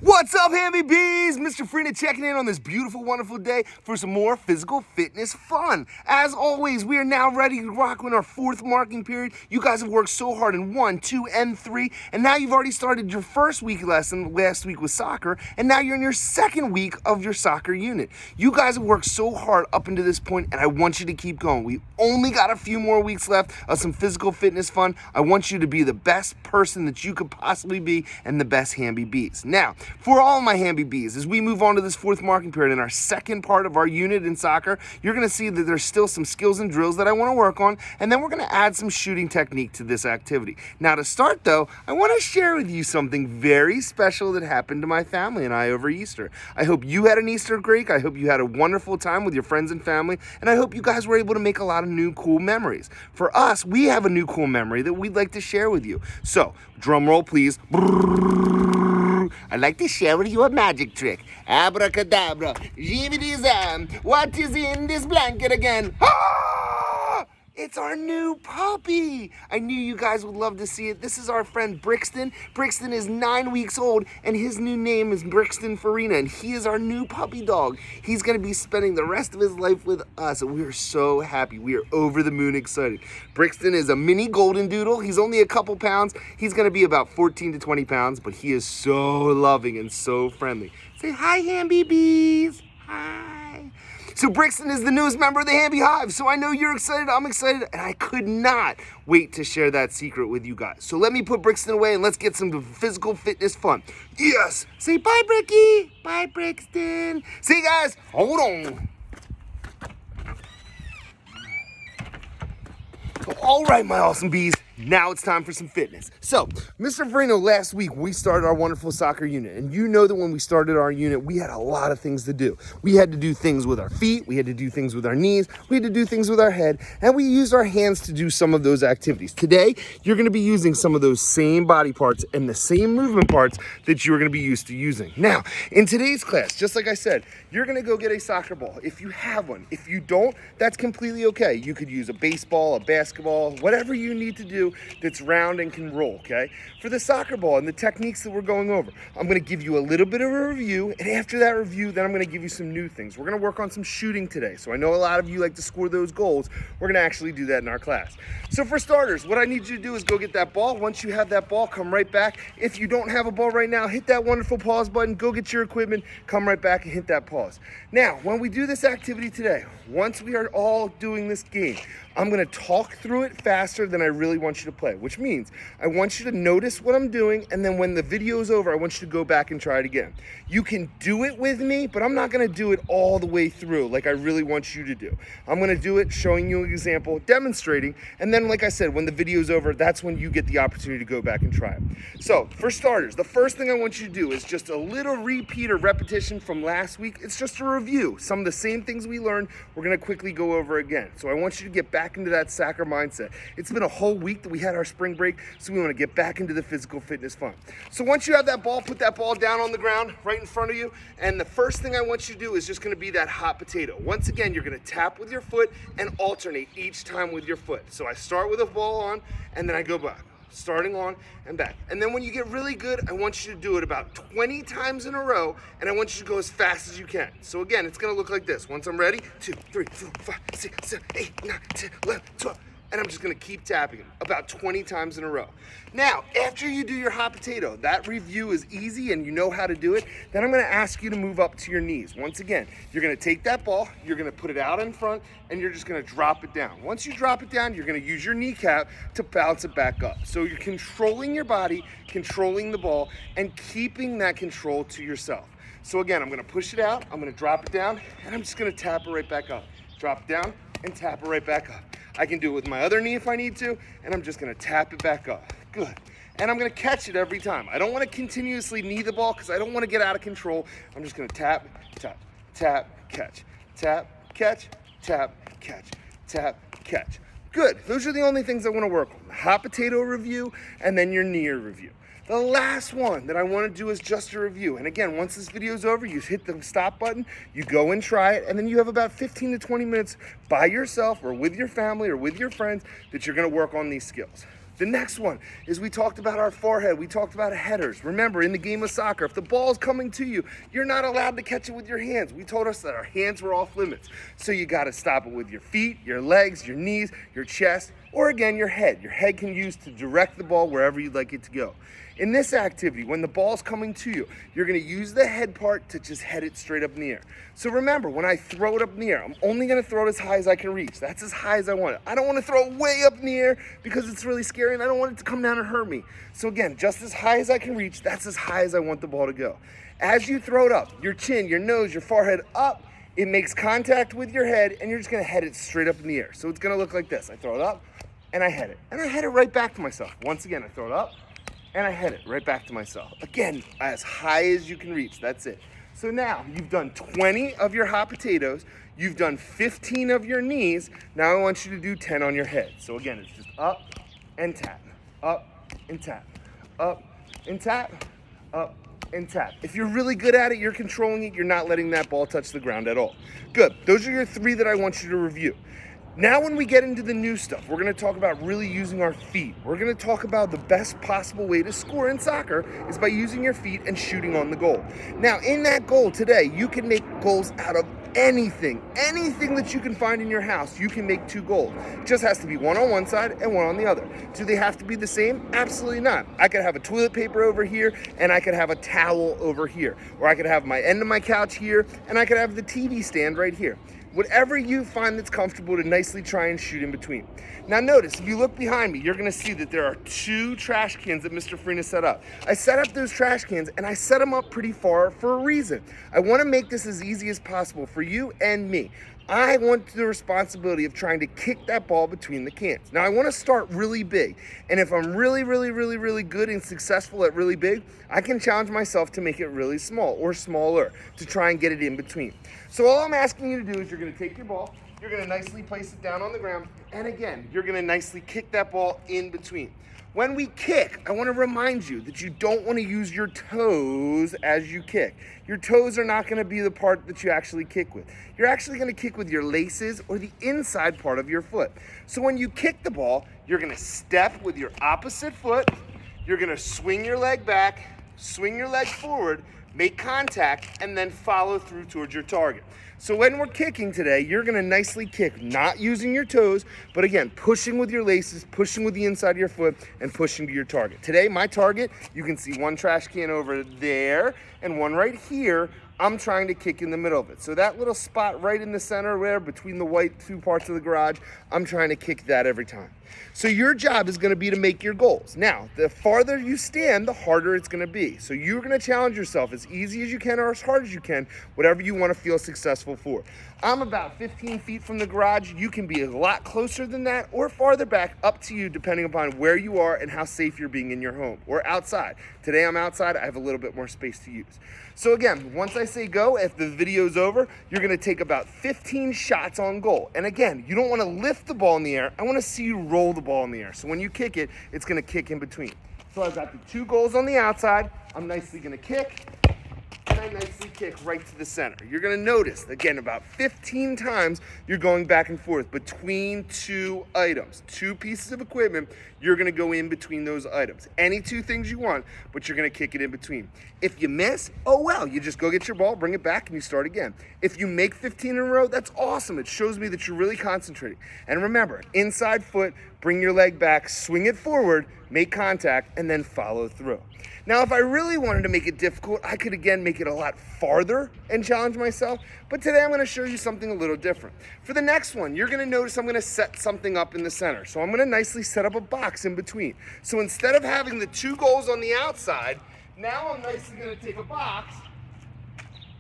What's up, HANBY Bees? Mr. Freena checking in on this beautiful, wonderful day for some more physical fitness fun. As always, we are now ready to rock in our fourth marking period. You guys have worked so hard in 1, 2, and 3, and now you've already started your first week lesson. Last week was soccer, and now you're in your second week of your soccer unit. You guys have worked so hard up until this point, and I want you to keep going. We only got a few more weeks left of some physical fitness fun. I want you to be the best person that you could possibly be and the best HANBY Bees. Now, for all my HANBY Bees, as we move on to this fourth marking period in our second part of our unit in soccer, you're going to see that there's still some skills and drills that I want to work on, and then we're going to add some shooting technique to this activity. Now, to start though, I want to share with you something very special that happened to my family and I over Easter. I hope you had an Easter break. I hope you had a wonderful time with your friends and family, and I hope you guys were able to make a lot of new cool memories. For us, we have a new cool memory that we'd like to share with you. So, drum roll please. I'd like to share with you a magic trick. Abracadabra, jibbity-zam, what is in this blanket again? Ah! It's our new puppy. I knew you guys would love to see it. This is our friend Brixton. Brixton is 9 weeks old, and his new name is Brixton Farina, and he is our new puppy dog. He's gonna be spending the rest of his life with us, and we are so happy. We are over the moon excited. Brixton is a mini golden doodle. He's only a couple pounds. He's gonna be about 14 to 20 pounds, but he is so loving and so friendly. Say hi, HANBY Bees. Hi. So Brixton is the newest member of the HANBY Hive, so I know you're excited, I'm excited, and I could not wait to share that secret with you guys. So let me put Brixton away and let's get some physical fitness fun. Yes! Say bye, Bricky! Bye, Brixton! See, guys, hold on. All right, my awesome bees, now it's time for some fitness. So, Mr. Farina, last week we started our wonderful soccer unit, and you know that when we started our unit, we had a lot of things to do. We had to do things with our feet, we had to do things with our knees, we had to do things with our head, and we used our hands to do some of those activities. Today, you're gonna be using some of those same body parts and the same movement parts that you're gonna be used to using. Now, in today's class, just like I said, you're gonna go get a soccer ball if you have one. If you don't, that's completely okay. You could use a baseball, a basketball, whatever you need to do that's round and can roll, okay? For the soccer ball and the techniques that we're going over, I'm gonna give you a little bit of a review, and after that review, then I'm gonna give you some new things. We're gonna work on some shooting today. So I know a lot of you like to score those goals. We're gonna actually do that in our class. So for starters, what I need you to do is go get that ball. Once you have that ball, come right back. If you don't have a ball right now, hit that wonderful pause button, go get your equipment, come right back and hit that pause. Now, when we do this activity today, once we are all doing this game, I'm gonna talk through it faster than I really want you to play, which means I want you to notice what I'm doing, and then when the video is over, I want you to go back and try it again. You can do it with me, but I'm not gonna do it all the way through like I really want you to do. I'm gonna do it showing you an example, demonstrating, and then like I said, when the video is over, that's when you get the opportunity to go back and try it. So for starters, the first thing I want you to do is just a little repeat or repetition from last week. It's just a review. Some of the same things we learned, we're gonna quickly go over again. So I want you to get back into that soccer mindset. It's been a whole week that we had our spring break, so we want to get back into the physical fitness fun. So once you have that ball, put that ball down on the ground right in front of you, and the first thing I want you to do is just going to be that hot potato. Once again, you're going to tap with your foot and alternate each time with your foot. So I start with a ball on, and then I go back. Starting on and back. And then when you get really good, I want you to do it about 20 times in a row, and I want you to go as fast as you can. So again, it's gonna look like this. Once I'm ready, 2, 3, 4, 5, 6, 7, 8, 9, 10, 11, 12. And I'm just gonna keep tapping them about 20 times in a row. Now, after you do your hot potato, that review is easy and you know how to do it, then I'm gonna ask you to move up to your knees. Once again, you're gonna take that ball, you're gonna put it out in front, and you're just gonna drop it down. Once you drop it down, you're gonna use your kneecap to bounce it back up. So you're controlling your body, controlling the ball, and keeping that control to yourself. So again, I'm gonna push it out, I'm gonna drop it down, and I'm just gonna tap it right back up. Drop it down and tap it right back up. I can do it with my other knee if I need to, and I'm just gonna tap it back up. Good. And I'm gonna catch it every time. I don't wanna continuously knee the ball because I don't wanna get out of control. I'm just gonna tap, tap, tap, catch, tap, catch, tap, catch, tap, catch. Good. Those are the only things I wanna work on. The hot potato review and then your knee review. The last one that I want to do is just a review. And again, once this video is over, you hit the stop button, you go and try it, and then you have about 15 to 20 minutes by yourself or with your family or with your friends that you're going to work on these skills. The next one is we talked about our forehead. We talked about headers. Remember, in the game of soccer, if the ball's coming to you, you're not allowed to catch it with your hands. We told us that our hands were off limits. So you got to stop it with your feet, your legs, your knees, your chest, or again, your head. Your head can use to direct the ball wherever you'd like it to go. In this activity, when the ball's coming to you, you're going to use the head part to just head it straight up in the air. So remember, when I throw it up in the air, I'm only going to throw it as high as I can reach. That's as high as I want it. I don't want to throw it way up in the air because it's really scary and I don't want it to come down and hurt me. So again, just as high as I can reach, that's as high as I want the ball to go. As you throw it up, your chin, your nose, your forehead up, it makes contact with your head and you're just going to head it straight up in the air. So it's going to look like this. I throw it up and I head it. And I head it right back to myself. Once again, I throw it up and I head it right back to myself. Again, as high as you can reach, that's it. So now you've done 20 of your hot potatoes, you've done 15 of your knees, now I want you to do 10 on your head. So again, it's just up and tap, up and tap, up and tap, up and tap. If you're really good at it, you're controlling it, you're not letting that ball touch the ground at all. Good, those are your 3 that I want you to review. Now when we get into the new stuff, we're going to talk about really using our feet. We're going to talk about the best possible way to score in soccer is by using your feet and shooting on the goal. Now in that goal today, you can make goals out of anything that you can find in your house. You can make 2 goals. It just has to be one on one side and one on the other. Do they have to be the same? Absolutely not. I could have a toilet paper over here and I could have a towel over here, or I could have my end of my couch here and I could have the TV stand right here. Whatever you find that's comfortable to nicely try and shoot in between. Now notice, if you look behind me, you're gonna see that there are 2 trash cans that Mr. Farina set up. I set up those trash cans and I set them up pretty far for a reason. I wanna make this as easy as possible for you and me. I want the responsibility of trying to kick that ball between the cans. Now I want to start really big. And if I'm really good and successful at really big, I can challenge myself to make it really small or smaller to try and get it in between. So all I'm asking you to do is you're going to take your ball, you're going to nicely place it down on the ground, and again, you're going to nicely kick that ball in between. When we kick, I want to remind you that you don't want to use your toes as you kick. Your toes are not going to be the part that you actually kick with. You're actually going to kick with your laces or the inside part of your foot. So when you kick the ball, you're going to step with your opposite foot, you're going to swing your leg back, swing your leg forward, make contact, and then follow through towards your target. So when we're kicking today, you're gonna nicely kick, not using your toes, but again, pushing with your laces, pushing with the inside of your foot, and pushing to your target. Today, my target, you can see 1 trash can over there and 1 right here. I'm trying to kick in the middle of it. So that little spot right in the center there between the white 2 parts of the garage, I'm trying to kick that every time. So your job is gonna be to make your goals. Now, the farther you stand, the harder it's gonna be. So you're gonna challenge yourself as easy as you can or as hard as you can, whatever you wanna feel successful for. I'm about 15 feet from the garage. You can be a lot closer than that or farther back, up to you depending upon where you are and how safe you're being in your home or outside. Today I'm outside, I have a little bit more space to use. So again, once I say go, if the video's over, you're gonna take about 15 shots on goal. And again, you don't wanna lift the ball in the air, I wanna see you roll the ball in the air. So when you kick it, it's gonna kick in between. So I've got the 2 goals on the outside, I'm nicely gonna kick, and I nicely kick right to the center. You're gonna notice, again, about 15 times you're going back and forth between 2 items. 2 pieces of equipment, you're gonna go in between those items. Any 2 things you want, but you're gonna kick it in between. If you miss, oh well, you just go get your ball, bring it back, and you start again. If you make 15 in a row, that's awesome. It shows me that you're really concentrating. And remember, inside foot, bring your leg back, swing it forward, make contact, and then follow through. Now, if I really wanted to make it difficult, I could again make it a lot farther and challenge myself, but today I'm gonna show you something a little different. For the next one, you're gonna notice I'm gonna set something up in the center. So I'm gonna nicely set up a box in between. So instead of having the 2 goals on the outside, now I'm nicely gonna take a box,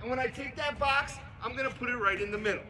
and when I take that box, I'm gonna put it right in the middle.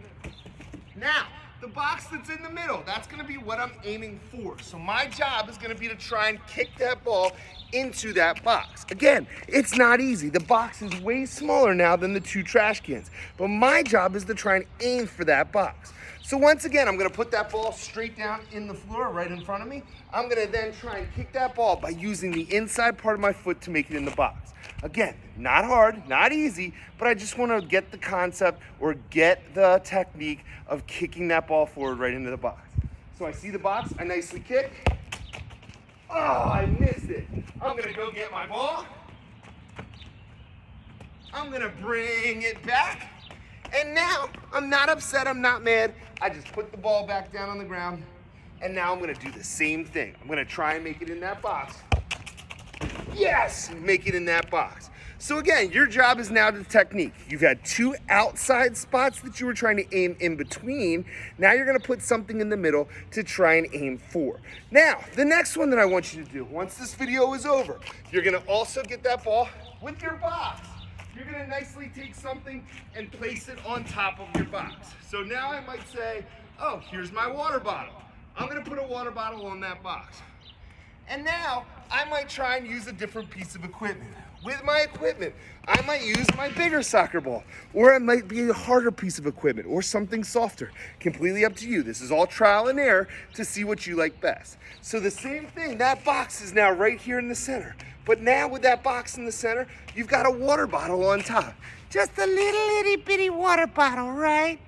Now, the box that's in the middle, that's gonna be what I'm aiming for. So my job is gonna be to try and kick that ball into that box. Again, it's not easy. The box is way smaller now than the 2 trash cans. But my job is to try and aim for that box. So once again, I'm gonna put that ball straight down in the floor right in front of me. I'm gonna then try and kick that ball by using the inside part of my foot to make it in the box. Again, not hard, not easy, but I just wanna get the concept or get the technique of kicking that ball forward right into the box. So I see the box, I nicely kick, Oh, I missed it. I'm gonna go get my ball. I'm gonna bring it back. And now, I'm not upset, I'm not mad. I just put the ball back down on the ground. And now I'm gonna do the same thing. I'm gonna try and make it in that box. Yes, make it in that box. So again, your job is now the technique. You've had 2 outside spots that you were trying to aim in between. Now you're gonna put something in the middle to try and aim for. Now, the next one that I want you to do, once this video is over, you're gonna also get that ball with your box. You're gonna nicely take something and place it on top of your box. So now I might say, oh, here's my water bottle. I'm gonna put a water bottle on that box. And now I might try and use a different piece of equipment. With my equipment, I might use my bigger soccer ball, or it might be a harder piece of equipment, or something softer. Completely up to you. This is all trial and error to see what you like best. So the same thing, that box is now right here in the center. But now with that box in the center, you've got a water bottle on top. Just a little itty bitty water bottle right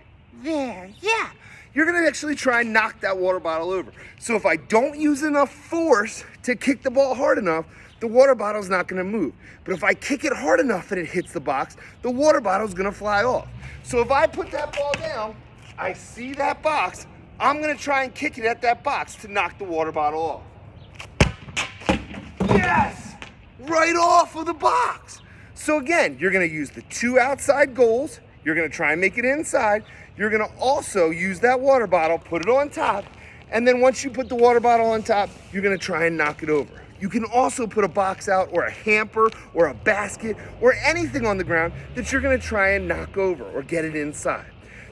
there, yeah. You're gonna actually try and knock that water bottle over. So if I don't use enough force to kick the ball hard enough, the water bottle's not gonna move. But if I kick it hard enough and it hits the box, the water bottle's gonna fly off. So if I put that ball down, I see that box, I'm gonna try and kick it at that box to knock the water bottle off. Yes! Right off of the box. So again, you're gonna use the 2 outside goals, you're gonna try and make it inside, you're gonna also use that water bottle, put it on top, and then once you put the water bottle on top, you're gonna try and knock it over. You can also put a box out or a hamper or a basket or anything on the ground that you're gonna try and knock over or get it inside.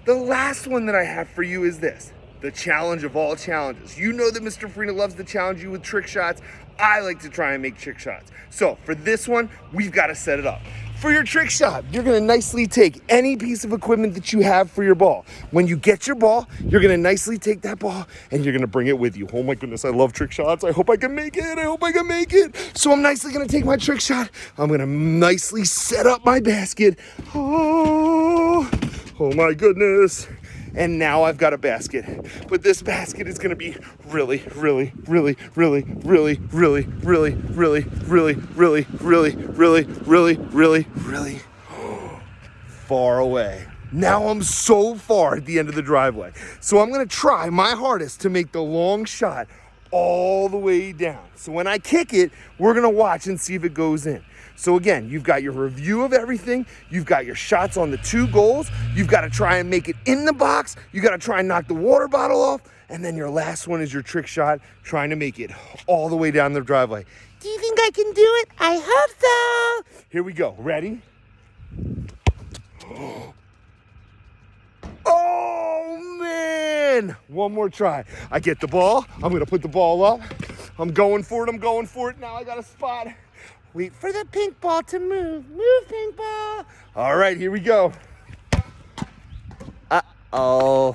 The last one that I have for you is this, the challenge of all challenges. You know that Mr. Farina loves to challenge you with trick shots. I like to try and make trick shots. So for this one, we've got to set it up. For your trick shot, you're gonna nicely take any piece of equipment that you have for your ball. When you get your ball, you're gonna nicely take that ball and you're gonna bring it with you. Oh my goodness, I love trick shots. I hope I can make it, I hope I can make it. So I'm nicely gonna take my trick shot. I'm gonna nicely set up my basket. Oh my goodness. And now I've got a basket. But this basket is gonna be really far away. Now I'm so far at the end of the driveway. So I'm gonna try my hardest to make the long shot all the way down. So when I kick it, we're gonna watch and see if it goes in. So again, you've got your review of everything, you've got your shots on the 2 goals, you've got to try and make it in the box, you got to try and knock the water bottle off, and then your last one is your trick shot, trying to make it all the way down the driveway. Do you think I can do it? I hope so. Here we go. Ready? Oh man! One more try. I get the ball. I'm gonna put the ball up. I'm going for it. Now I got a spot. Wait for the pink ball to move. Move, pink ball. All right, here we go. Uh-oh.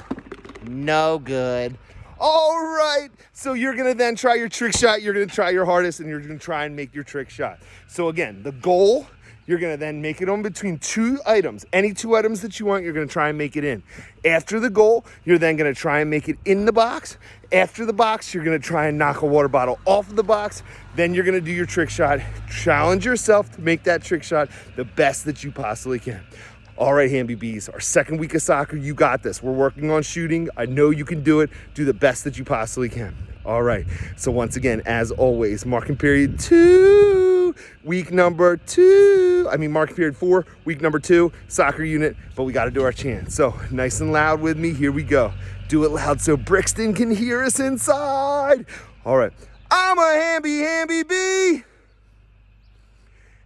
No good. All right. So you're going to then try your trick shot. You're going to try your hardest, and you're going to try and make your trick shot. So again, the goal, you're going to then make it on between 2 items. Any 2 items that you want, you're going to try and make it in. After the goal, you're then going to try and make it in the box. After the box, you're going to try and knock a water bottle off of the box. Then you're going to do your trick shot. Challenge yourself to make that trick shot the best that you possibly can. All right, HANBY Bees, our second week of soccer, you got this. We're working on shooting. I know you can do it. Do the best that you possibly can. All right, so once again, as always, marking period 2, week number 2. Marking period 4, week number 2, soccer unit, but we got to do our chant. So nice and loud with me, here we go. Do it loud so Brixton can hear us inside. All right, I'm a HANBY bee,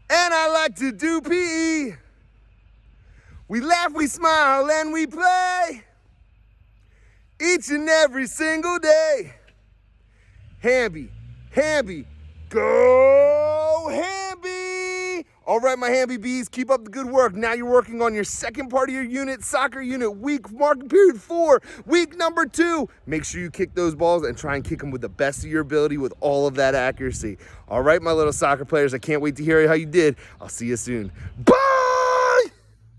and I like to do PE. We laugh, we smile, and we play each and every single day. HANBY, go HANBY! All right, my HANBY Bees, keep up the good work. Now you're working on your second part of your unit, soccer unit, week marking period 4, week number 2. Make sure you kick those balls and try and kick them with the best of your ability with all of that accuracy. All right, my little soccer players, I can't wait to hear how you did. I'll see you soon. Bye!